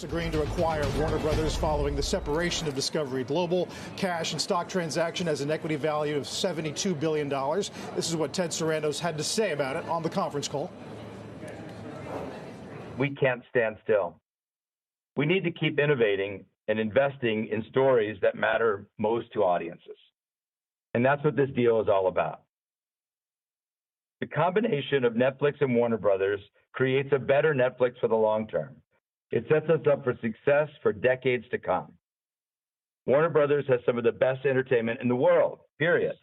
Agreeing to acquire Warner Brothers following the separation of Discovery Global. Cash and stock transaction has an equity value of $72 billion. This is what Ted Sarandos had to say about it on the conference call. We can't stand still. We need to keep innovating and investing in stories that matter most to audiences. And that's what this deal is all about. The combination of Netflix and Warner Brothers creates a better Netflix for the long term. It sets us up for success for decades to come. Warner Brothers has some of the best entertainment in the world, period.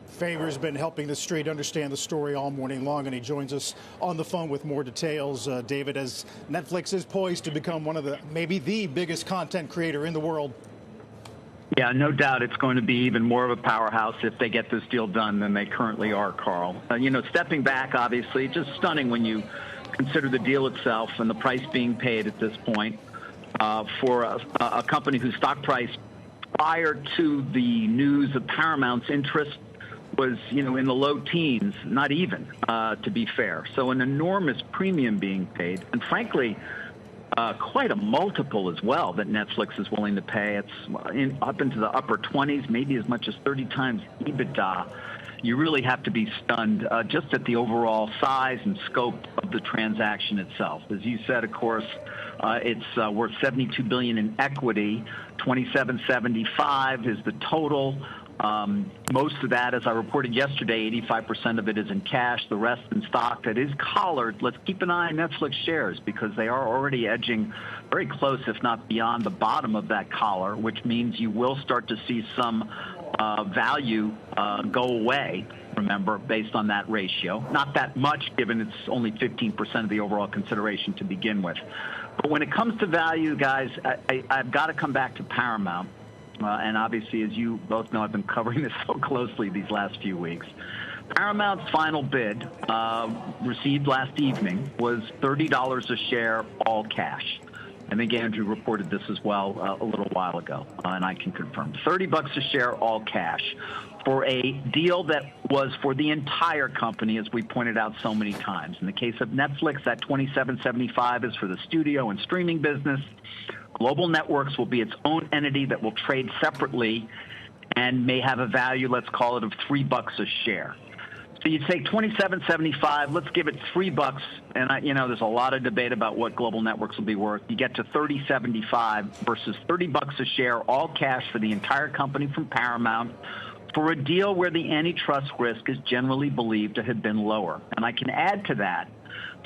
Faber's been helping the street understand the story all morning long, and he joins us on the phone with more details. David, as Netflix is poised to become one of the, maybe the biggest content creator in the world. Yeah, no doubt it's going to be even more of a powerhouse if they get this deal done than they currently are, Carl. Stepping back, obviously, just stunning when you consider the deal itself and the price being paid at this point for a company whose stock price prior to the news of Paramount's interest was, in the low teens, not even, to be fair. So an enormous premium being paid, and frankly, quite a multiple as well that Netflix is willing to pay. It's up into the upper 20s, maybe as much as 30 times EBITDA. You really have to be stunned just at the overall size and scope of the transaction itself. As you said, of course, it's worth $72 billion in equity. $27.75 is the total. Most of that, as I reported yesterday, 85% of it is in cash, the rest in stock that is collared. Let's keep an eye on Netflix shares because they are already edging very close, if not beyond the bottom of that collar, which means you will start to see some value go away, remember, based on that ratio. Not that much, given it's only 15% of the overall consideration to begin with. But when it comes to value, guys, I've got to come back to Paramount. And obviously, as you both know, I've been covering this so closely these last few weeks. Paramount's final bid, received last evening, was $30 a share, all cash. I think Andrew reported this as well a little while ago, and I can confirm. $30 a share, all cash, for a deal that was for the entire company, as we pointed out so many times. In the case of Netflix, that $27.75 is for the studio and streaming business. Global Networks will be its own entity that will trade separately and may have a value, let's call it, of $3 a share. So you take $27.75, let's give it $3, and there's a lot of debate about what Global Networks will be worth. You get to $30.75 versus $30 a share, all cash for the entire company from Paramount, for a deal where the antitrust risk is generally believed to have been lower. And I can add to that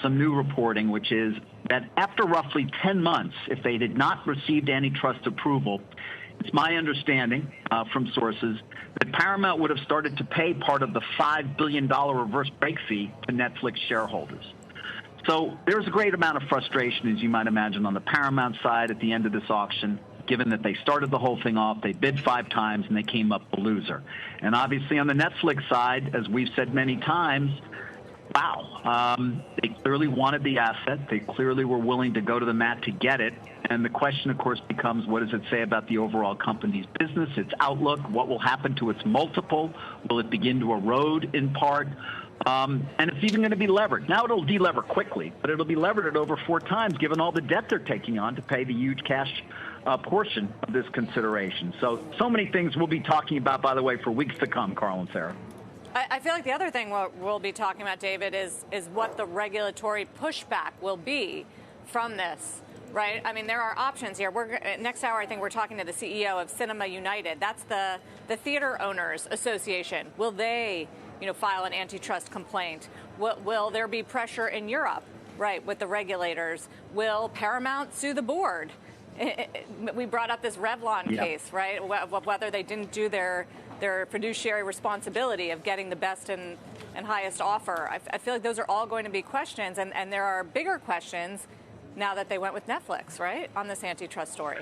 some new reporting, which is that after roughly 10 months, if they did not receive antitrust approval, it's my understanding from sources that Paramount would have started to pay part of the $5 billion reverse break fee to Netflix shareholders. So there's a great amount of frustration, as you might imagine, on the Paramount side at the end of this auction, given that they started the whole thing off, they bid 5 times, and they came up the loser. And obviously on the Netflix side, as we've said many times, wow, they clearly wanted the asset. They clearly were willing to go to the mat to get it. And the question, of course, becomes, what does it say about the overall company's business, its outlook? What will happen to its multiple? Will it begin to erode in part? And it's even going to be levered. Now it'll delever quickly, but it'll be levered at over 4 times, given all the debt they're taking on to pay the huge cash portion of this consideration. So many things we'll be talking about, by the way, for weeks to come, Carl and Sarah. I feel like the other thing we'll be talking about, David, is what the regulatory pushback will be from this, right? I mean, there are options here. Next hour, I think we're talking to the CEO of Cinema United. That's the Theater Owners Association. Will they, file an antitrust complaint? Will there be pressure in Europe, right, with the regulators? Will Paramount sue the board? We brought up this Revlon case, right, whether they didn't do their fiduciary responsibility of getting the best and highest offer. I feel like those are all going to be questions, and there are bigger questions now that they went with Netflix, right, on this antitrust story.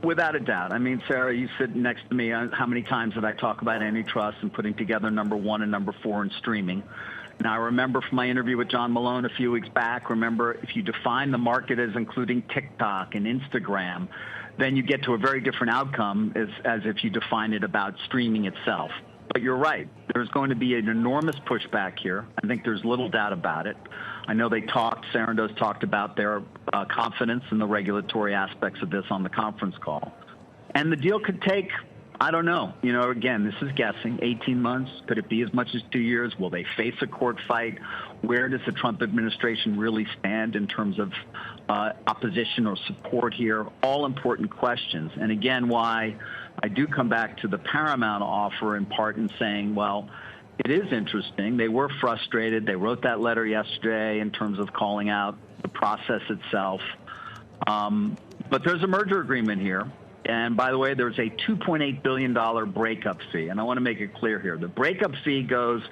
Without a doubt. I mean, Sarah, you sit next to me. How many times did I talk about antitrust and putting together number 1 and number 4 in streaming? Now, I remember from my interview with John Malone a few weeks back, remember, if you define the market as including TikTok and Instagram, then you get to a very different outcome as if you define it about streaming itself. But you're right. There's going to be an enormous pushback here. I think there's little doubt about it. I know Sarandos talked about their confidence in the regulatory aspects of this on the conference call. And the deal could take, I don't know. Again, this is guessing. 18 months. Could it be as much as 2 years? Will they face a court fight? Where does the Trump administration really stand in terms of opposition or support here? All important questions. And again, why I do come back to the Paramount offer in part in saying, well, it is interesting. They were frustrated. They wrote that letter yesterday in terms of calling out the process itself. But there's a merger agreement here. And by the way, there's a $2.8 billion breakup fee. And I want to make it clear here. The breakup fee goes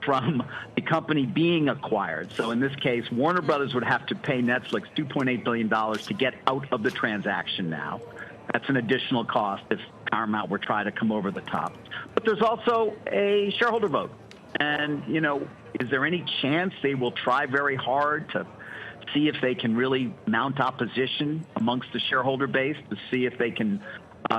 from a company being acquired. So in this case, Warner Brothers would have to pay Netflix $2.8 billion to get out of the transaction now. That's an additional cost if Paramount were trying to come over the top. But there's also a shareholder vote. And, is there any chance they will try very hard to see if they can really mount opposition amongst the shareholder base to see if they can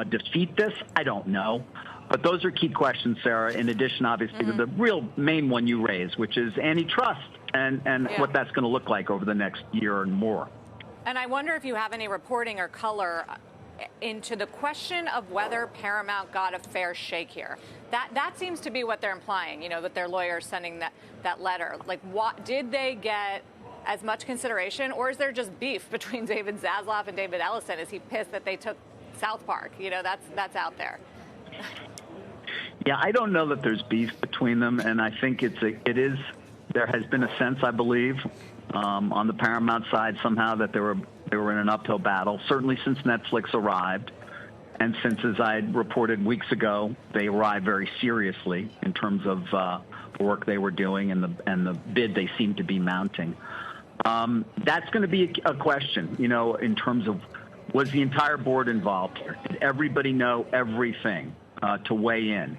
defeat this? I don't know. But those are key questions, Sarah, in addition, obviously, to the real main one you raised, which is antitrust and what that's going to look like over the next year and more. And I wonder if you have any reporting or color into the question of whether Paramount got a fair shake here. That seems to be what they're implying, with their lawyers sending that letter. Like, did they get as much consideration, or is there just beef between David Zaslav and David Ellison? Is he pissed that they took South Park? That's out there. Yeah, I don't know that there's beef between them, and I think there has been a sense, I believe, on the Paramount side somehow that they were in an uphill battle, certainly since Netflix arrived. And since, as I reported weeks ago, they arrived very seriously in terms of the work they were doing and the bid they seemed to be mounting. That's going to be a question, in terms of, was the entire board involved here? Did everybody know everything to weigh in?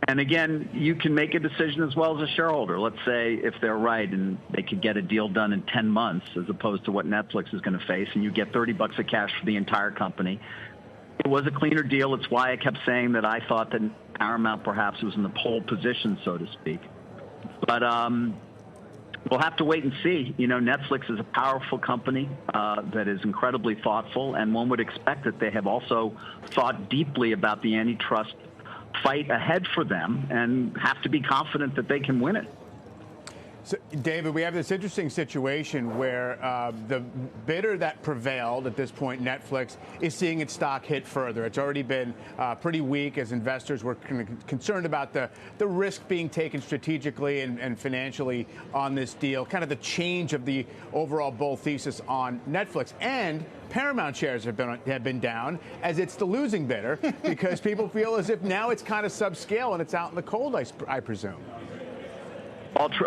And again, you can make a decision as well as a shareholder. Let's say if they're right and they could get a deal done in 10 months as opposed to what Netflix is going to face, and you get $30 of cash for the entire company. It was a cleaner deal. It's why I kept saying that I thought that Paramount perhaps was in the pole position, so to speak. But we'll have to wait and see. Netflix is a powerful company that is incredibly thoughtful, and one would expect that they have also thought deeply about the antitrust fight ahead for them and have to be confident that they can win it. So, David, we have this interesting situation where the bidder that prevailed at this point, Netflix, is seeing its stock hit further. It's already been pretty weak as investors were concerned about the risk being taken strategically and financially on this deal, kind of the change of the overall bull thesis on Netflix. And Paramount shares have been down as it's the losing bidder because people feel as if now it's kind of subscale and it's out in the cold, I presume.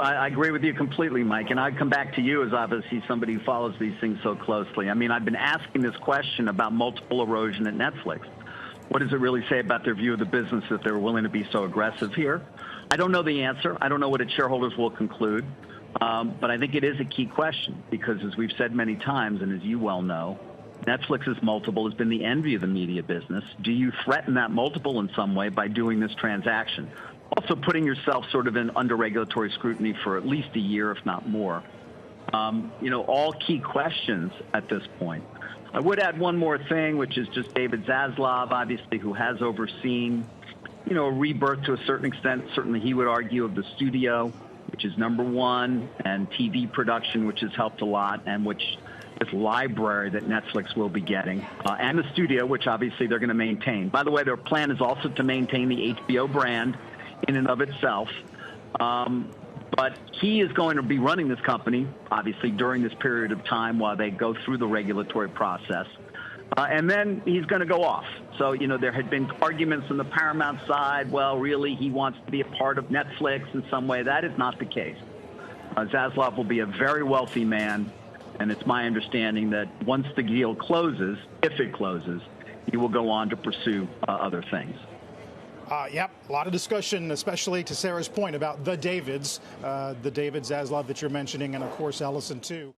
I agree with you completely, Mike. And I'd come back to you as obviously somebody who follows these things so closely. I mean, I've been asking this question about multiple erosion at Netflix. What does it really say about their view of the business that they're willing to be so aggressive here? I don't know the answer. I don't know what its shareholders will conclude. But I think it is a key question because, as we've said many times, and as you well know, Netflix's multiple has been the envy of the media business. Do you threaten that multiple in some way by doing this transaction? Also putting yourself sort of in under regulatory scrutiny for at least a year, if not more. All key questions at this point. I would add one more thing, which is just David Zaslav, obviously, who has overseen, a rebirth to a certain extent. Certainly he would argue of the studio, which is #1, and TV production, which has helped a lot, and which this library that Netflix will be getting, and the studio, which obviously they're going to maintain. By the way, their plan is also to maintain the HBO brand in and of itself. But he is going to be running this company, obviously, during this period of time while they go through the regulatory process. And then he's going to go off. So, there had been arguments on the Paramount side. Well, really, he wants to be a part of Netflix in some way. That is not the case. Zaslav will be a very wealthy man. And it's my understanding that once the deal closes, if it closes, he will go on to pursue other things. Yep, a lot of discussion, especially to Sarah's point about the Davids, the David Zaslav that you're mentioning, and of course Ellison too.